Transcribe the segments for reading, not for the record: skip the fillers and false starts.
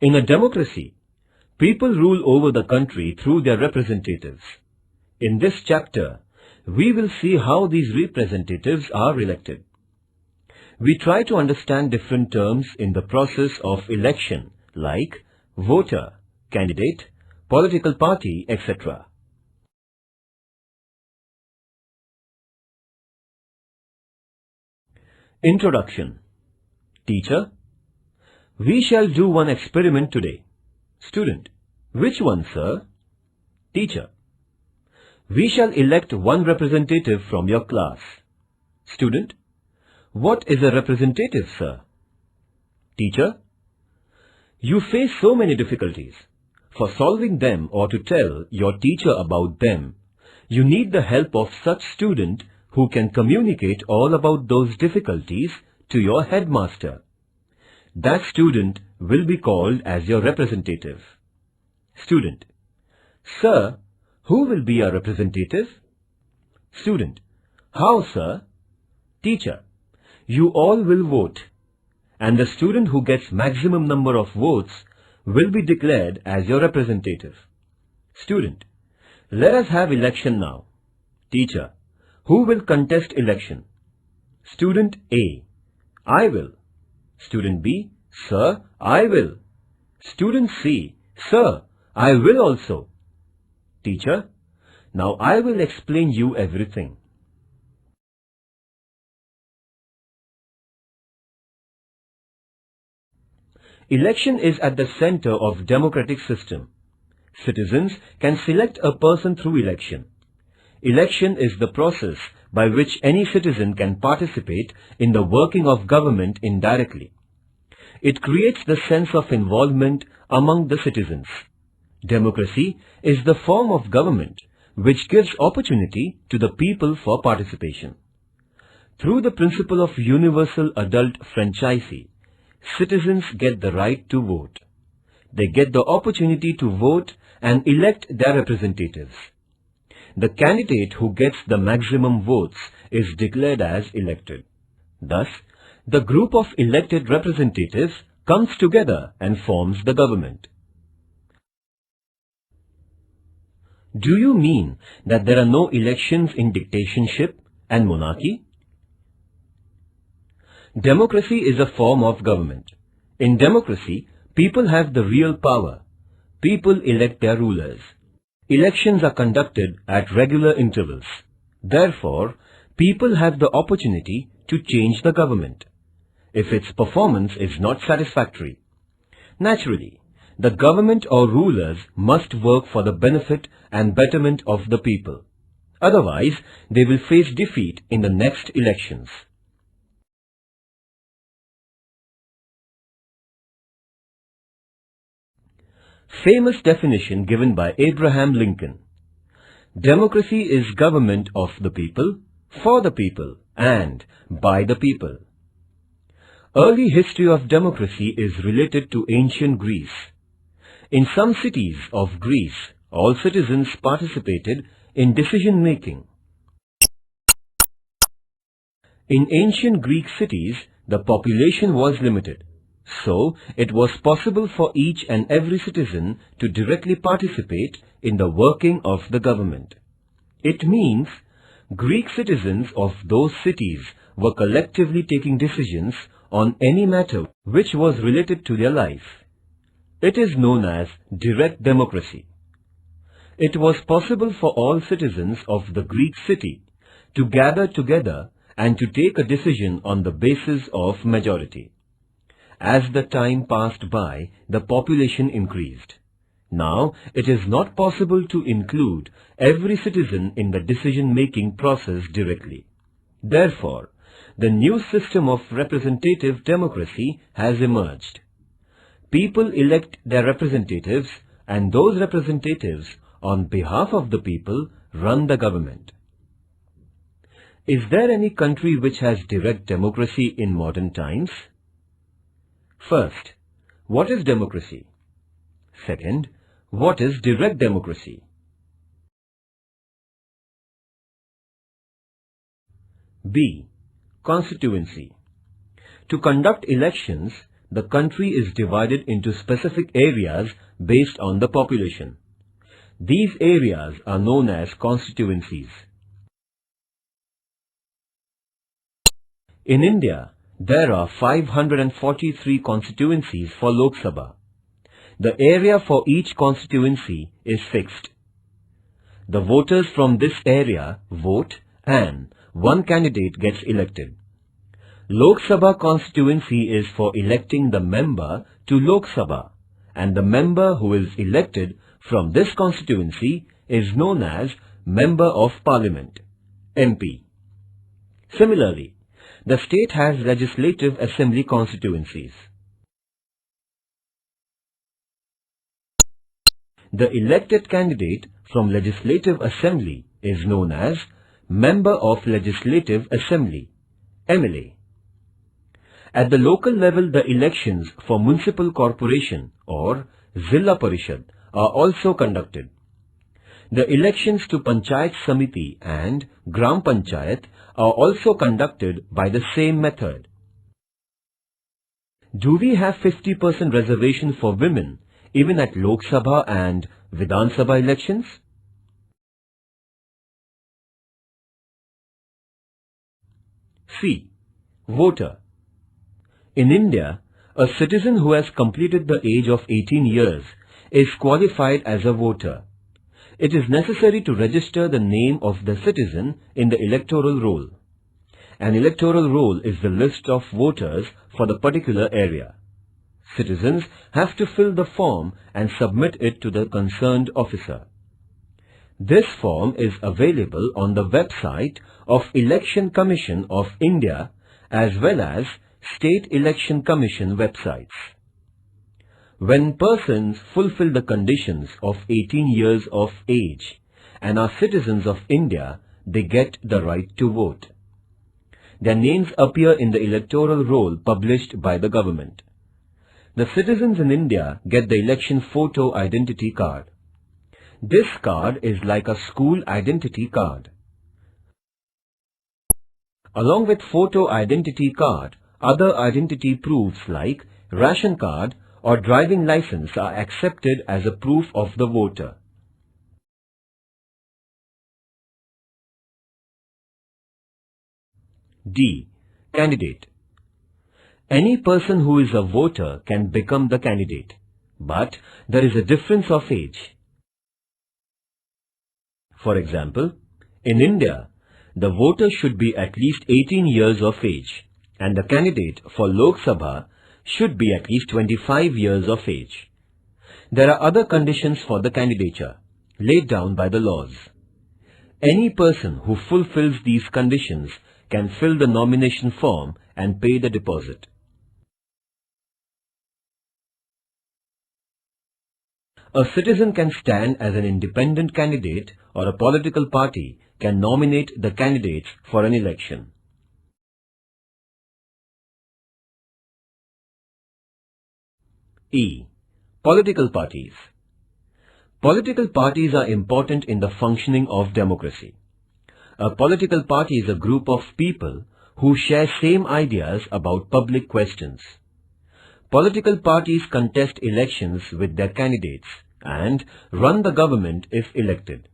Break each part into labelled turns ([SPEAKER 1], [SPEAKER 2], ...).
[SPEAKER 1] In a democracy, people rule over the country through their representatives. In this chapter, we will see how these representatives are elected. We try to understand different terms in the process of election like voter, candidate, political party, etc. Introduction. Teacher, we shall do one experiment today. Student, which one, sir? Teacher, we shall elect one representative from your class. Student, what is a representative, sir? Teacher, you face so many difficulties. For solving them or to tell your teacher about them, you need the help of such student who can communicate all about those difficulties to your headmaster. That student will be called as your representative. Student, sir, who will be our representative? Student, how, sir? Teacher, you all will vote, and the student who gets maximum number of votes will be declared as your representative. Student, let us have election now. Teacher, who will contest election? Student A, I will. Student B, sir, I will. Student C, sir, I will also. Teacher, now I will explain you everything. Election is at the center of democratic system. Citizens can select a person through election. Election is the process by which any citizen can participate in the working of government indirectly. It creates the sense of involvement among the citizens. Democracy is the form of government which gives opportunity to the people for participation. Through the principle of universal adult franchise, citizens get the right to vote. They get the opportunity to vote and elect their representatives. The candidate who gets the maximum votes is declared as elected. Thus, the group of elected representatives comes together and forms the government. Do you mean that there are no elections in dictatorship and monarchy? Democracy is a form of government. In democracy, people have the real power. People elect their rulers. Elections are conducted at regular intervals. Therefore, people have the opportunity to change the government if its performance is not satisfactory. Naturally, the government or rulers must work for the benefit and betterment of the people. Otherwise, they will face defeat in the next elections. Famous definition given by Abraham Lincoln. Democracy is government of the people, for the people, and by the people. Early history of democracy is related to ancient Greece. In some cities of Greece, all citizens participated in decision-making. In ancient Greek cities, the population was limited. So, it was possible for each and every citizen to directly participate in the working of the government. It means Greek citizens of those cities were collectively taking decisions on any matter which was related to their life. It is known as direct democracy. It was possible for all citizens of the Greek city to gather together and to take a decision on the basis of majority. As the time passed by, the population increased. Now, it is not possible to include every citizen in the decision-making process directly. Therefore, the new system of representative democracy has emerged. People elect their representatives, and those representatives, on behalf of the people, run the government. Is there any country which has direct democracy in modern times? First, what is democracy? Second, what is direct democracy? B. Constituency. To conduct elections, the country is divided into specific areas based on the population. These areas are known as constituencies. In India, there are 543 constituencies for Lok Sabha. The area for each constituency is fixed. The voters from this area vote and one candidate gets elected. Lok Sabha constituency is for electing the member to Lok Sabha, and the member who is elected from this constituency is known as Member of Parliament, MP. Similarly, the state has Legislative Assembly constituencies. The elected candidate from Legislative Assembly is known as Member of Legislative Assembly, MLA. At the local level, the elections for Municipal Corporation or Zilla Parishad are also conducted. The elections to Panchayat Samiti and Gram Panchayat are also conducted by the same method. Do we have 50% reservation for women even at Lok Sabha and Vidhan Sabha elections? C. Voter. In India, a citizen who has completed the age of 18 years is qualified as a voter. It is necessary to register the name of the citizen in the electoral roll. An electoral roll is the list of voters for the particular area. Citizens have to fill the form and submit it to the concerned officer. This form is available on the website of Election Commission of India as well as State Election Commission websites. When persons fulfill the conditions of 18 years of age and are citizens of India, they get the right to vote. Their names appear in the electoral roll published by the government. The citizens in India get the election photo identity card. This card is like a school identity card. Along with photo identity card, other identity proofs like ration card or driving license are accepted as a proof of the voter. D. Candidate. Any person who is a voter can become the candidate, but there is a difference of age. For example, in India, the voter should be at least 18 years of age, and the candidate for Lok Sabha should be at least 25 years of age. There are other conditions for the candidature, laid down by the laws. Any person who fulfills these conditions can fill the nomination form and pay the deposit. A citizen can stand as an independent candidate, or a political party can nominate the candidates for an election. E. Political parties. Political parties are important in the functioning of democracy. A political party is a group of people who share same ideas about public questions. Political parties contest elections with their candidates and run the government if elected.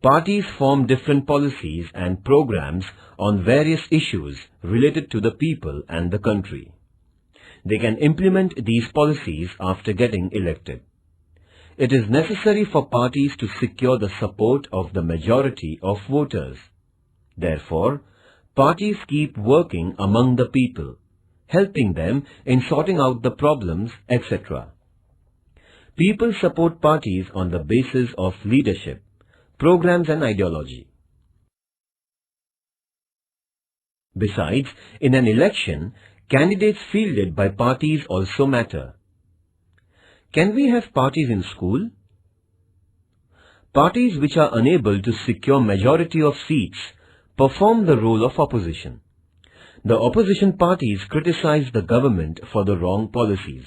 [SPEAKER 1] Parties form different policies and programs on various issues related to the people and the country. They can implement these policies after getting elected. It is necessary for parties to secure the support of the majority of voters. Therefore, parties keep working among the people, helping them in sorting out the problems, etc. People support parties on the basis of leadership, programs and ideology. Besides, in an election, candidates fielded by parties also matter. Can we have parties in school? Parties which are unable to secure majority of seats perform the role of opposition. The opposition parties criticize the government for the wrong policies.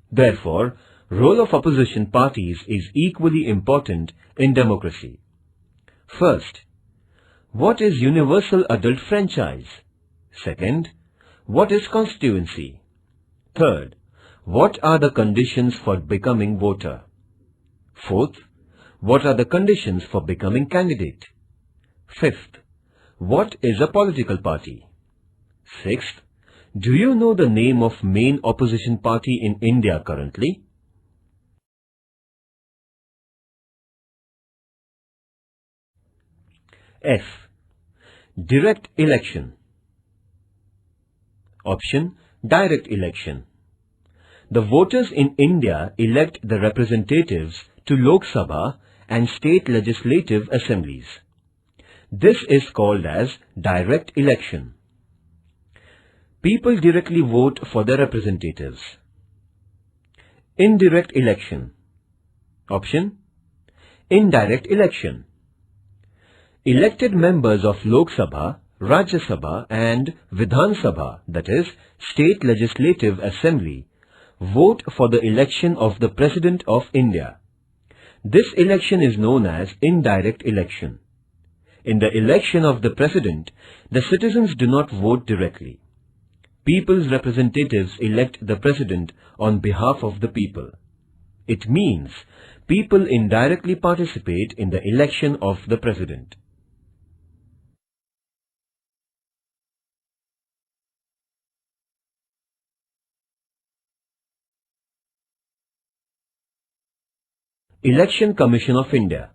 [SPEAKER 1] Therefore, role of opposition parties is equally important in democracy. First, what is universal adult franchise? Second, what is constituency? Third, what are the conditions for becoming voter? Fourth, what are the conditions for becoming candidate? Fifth, what is a political party? Sixth, do you know the name of main opposition party in India currently? F. Direct election. Option, direct election. The voters in India elect the representatives to Lok Sabha and state legislative assemblies. This is called as direct election. People directly vote for their representatives. Indirect election. Option, indirect election. Elected members of Lok Sabha, Rajya Sabha and Vidhan Sabha, that is, State Legislative Assembly, vote for the election of the President of India. This election is known as indirect election. In the election of the President, the citizens do not vote directly. People's representatives elect the President on behalf of the people. It means people indirectly participate in the election of the President. Election Commission of India.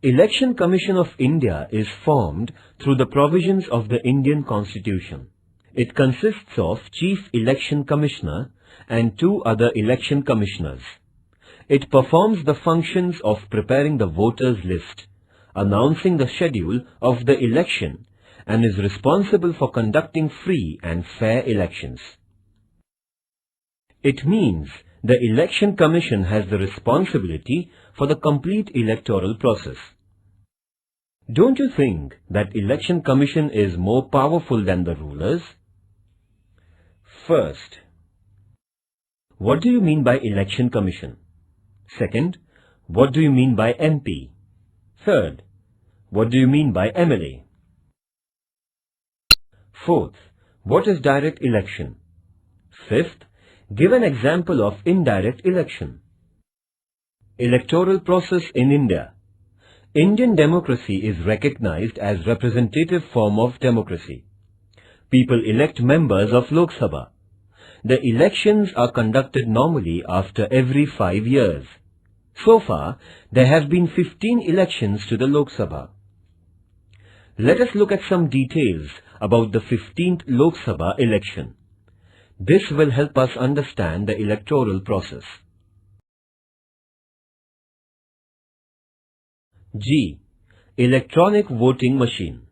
[SPEAKER 1] Election Commission of India is formed through the provisions of the Indian Constitution. It consists of Chief Election Commissioner and 2 other election commissioners. It performs the functions of preparing the voters list, announcing the schedule of the election, and is responsible for conducting free and fair elections. It means the Election Commission has the responsibility for the complete electoral process. Don't you think that Election Commission is more powerful than the rulers? First, what do you mean by Election Commission? Second, what do you mean by MP? Third, what do you mean by MLA? Fourth, what is direct election? Fifth, give an example of indirect election. Electoral process in India. Indian democracy is recognized as representative form of democracy. People elect members of Lok Sabha. The elections are conducted normally after every 5 years. So far, there have been 15 elections to the Lok Sabha. Let us look at some details about the 15th Lok Sabha election. This will help us understand the electoral process. G. Electronic voting machine.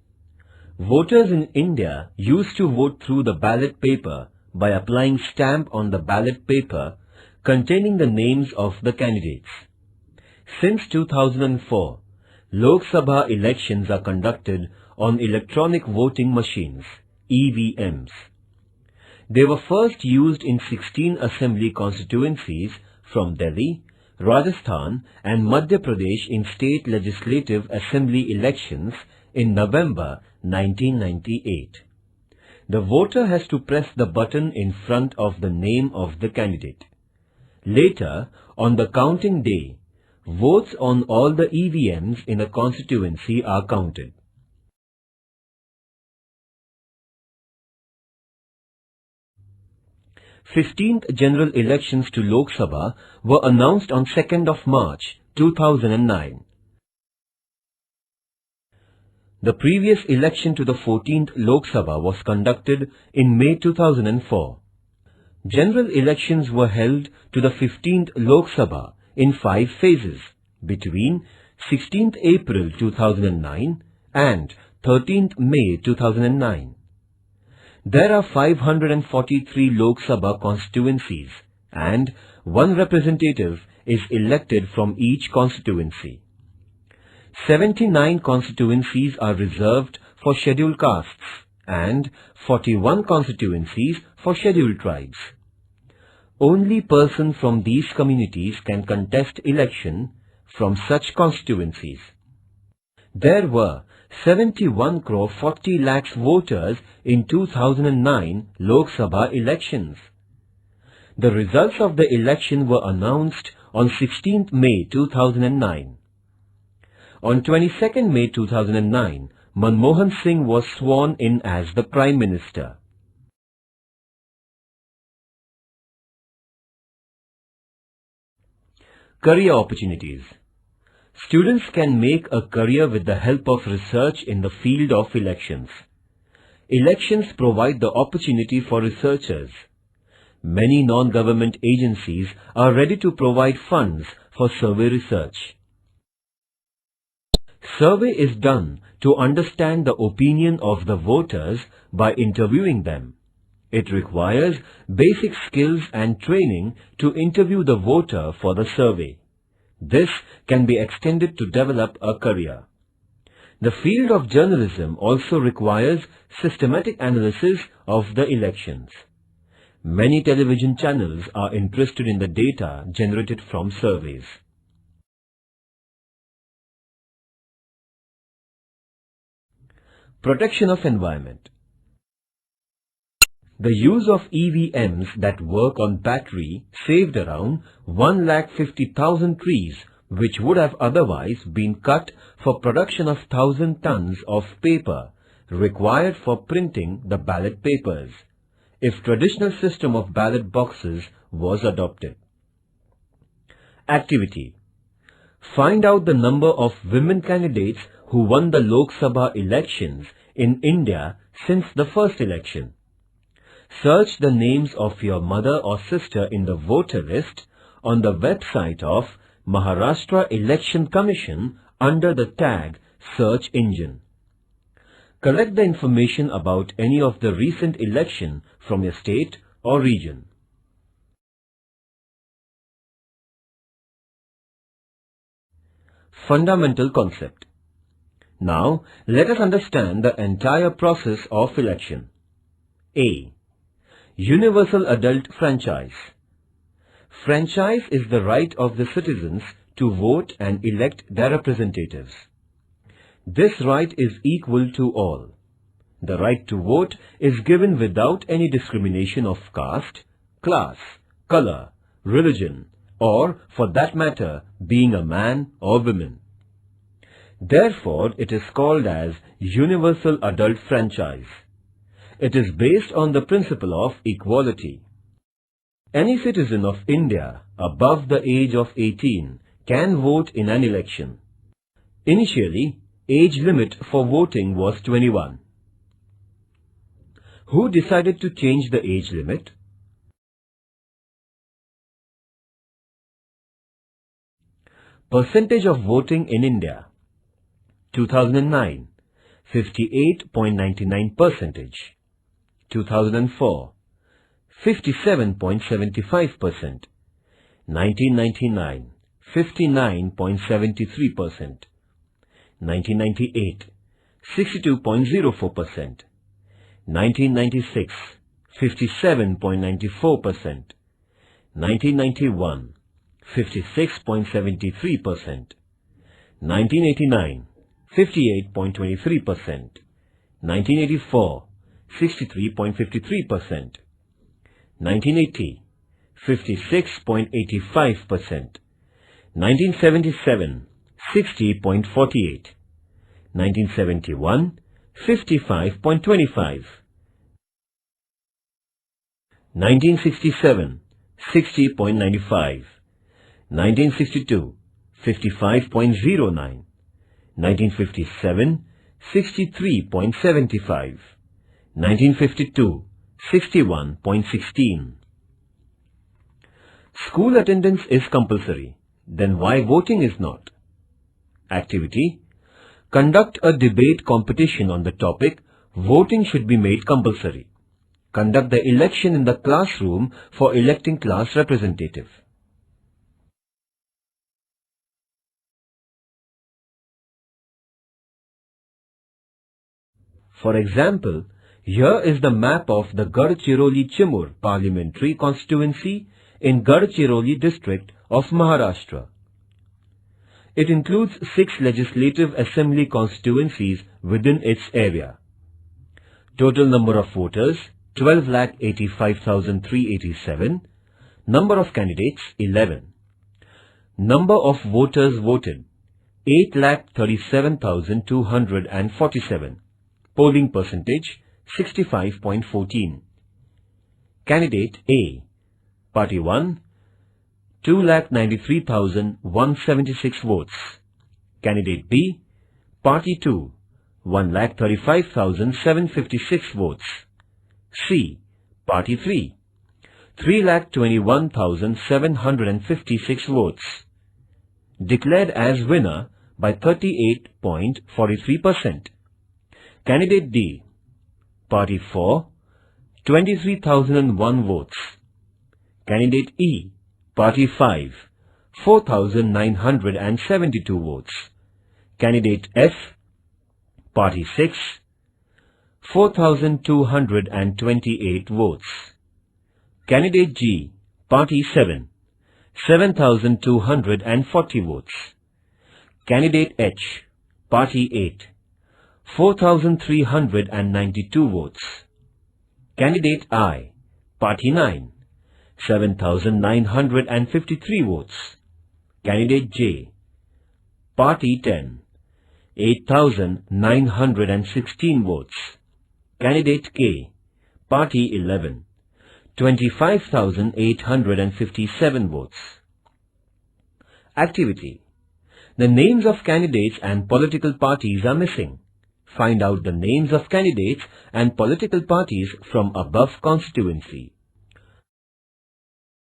[SPEAKER 1] Voters in India used to vote through the ballot paper by applying stamp on the ballot paper containing the names of the candidates. Since 2004, Lok Sabha elections are conducted on electronic voting machines, EVMs. They were first used in 16 assembly constituencies from Delhi, Rajasthan and Madhya Pradesh in state legislative assembly elections in November 1998. The voter has to press the button in front of the name of the candidate. Later, on the counting day, votes on all the EVMs in a constituency are counted. Fifteenth general elections to Lok Sabha were announced on 2nd of March 2009. The previous election to the 14th Lok Sabha was conducted in May 2004. General elections were held to the 15th Lok Sabha in 5 phases between 16th April 2009 and 13th May 2009. There are 543 Lok Sabha constituencies and 1 representative is elected from each constituency. 79 constituencies are reserved for scheduled castes and 41 constituencies for scheduled tribes. Only persons from these communities can contest election from such constituencies. There were 71 crore 40 lakhs voters in 2009 Lok Sabha elections. The results of the election were announced on 16th May 2009. On 22nd May 2009, Manmohan Singh was sworn in as the Prime Minister. Career opportunities. Students can make a career with the help of research in the field of elections. Elections provide the opportunity for researchers. Many non-government agencies are ready to provide funds for survey research. Survey is done to understand the opinion of the voters by interviewing them. It requires basic skills and training to interview the voter for the survey. This can be extended to develop a career. The field of journalism also requires systematic analysis of the elections. Many television channels are interested in the data generated from surveys. Protection of environment. The use of EVMs that work on battery saved around 1,50,000 trees, which would have otherwise been cut for production of 1,000 tons of paper required for printing the ballot papers, if traditional system of ballot boxes was adopted. Activity. Find out the number of women candidates who won the Lok Sabha elections in India since the first election. Search the names of your mother or sister in the voter list on the website of Maharashtra Election Commission under the tag Search Engine. Collect the information about any of the recent election from your state or region. Fundamental concept. Now, let us understand the entire process of election. A. Universal Adult Franchise. Franchise is the right of the citizens to vote and elect their representatives. This right is equal to all. The right to vote is given without any discrimination of caste, class, color, religion, or, for that matter, being a man or woman. Therefore, it is called as Universal Adult Franchise. It is based on the principle of equality. Any citizen of India above the age of 18 can vote in an election. Initially, age limit for voting was 21. Who decided to change the age limit? Percentage of voting in India. 2009, 58.99%. 2004, 57.75%. 1999, 59.73%. 1998, 62.04%. 1996, 57.94%. 1991, 56.73%. 1989, 58.23%. 1984, 63.53%. 1980, 56.85%. 1977, 60.48. 1971, 55.25. 1967, 60.95. 1962, 55.09. 1957, 63.75. 1952, 61.16. School attendance is compulsory. Then why voting is not? Activity. Conduct a debate competition on the topic voting should be made compulsory. Conduct the election in the classroom for electing class representative. For example, here is the map of the Gadchiroli-Chimur parliamentary constituency in Gadchiroli district of Maharashtra. It includes 6 legislative assembly constituencies within its area. Total number of voters 12,85,387. Number of candidates 11. Number of voters voted 8,37,247. Polling percentage 65.14. Candidate A, Party 1, 2,93,176 votes. Candidate B, Party 2, 1,35,756 votes. C, Party 3, 3,21,756 votes. Declared as winner by 38.43%. Candidate D, Party 4, 23,001 votes. Candidate E, Party 5, 4,972 votes. Candidate F, Party 6, 4,228 votes. Candidate G, Party 7, 7,240 votes. Candidate H, Party 8, 4,392 votes. Candidate I, Party 9, 7,953 votes. Candidate J, Party 10, 8,916 votes. Candidate K, Party 11, 25,857 votes. Activity. The names of candidates and political parties are missing. Find out the names of candidates and political parties from above constituency.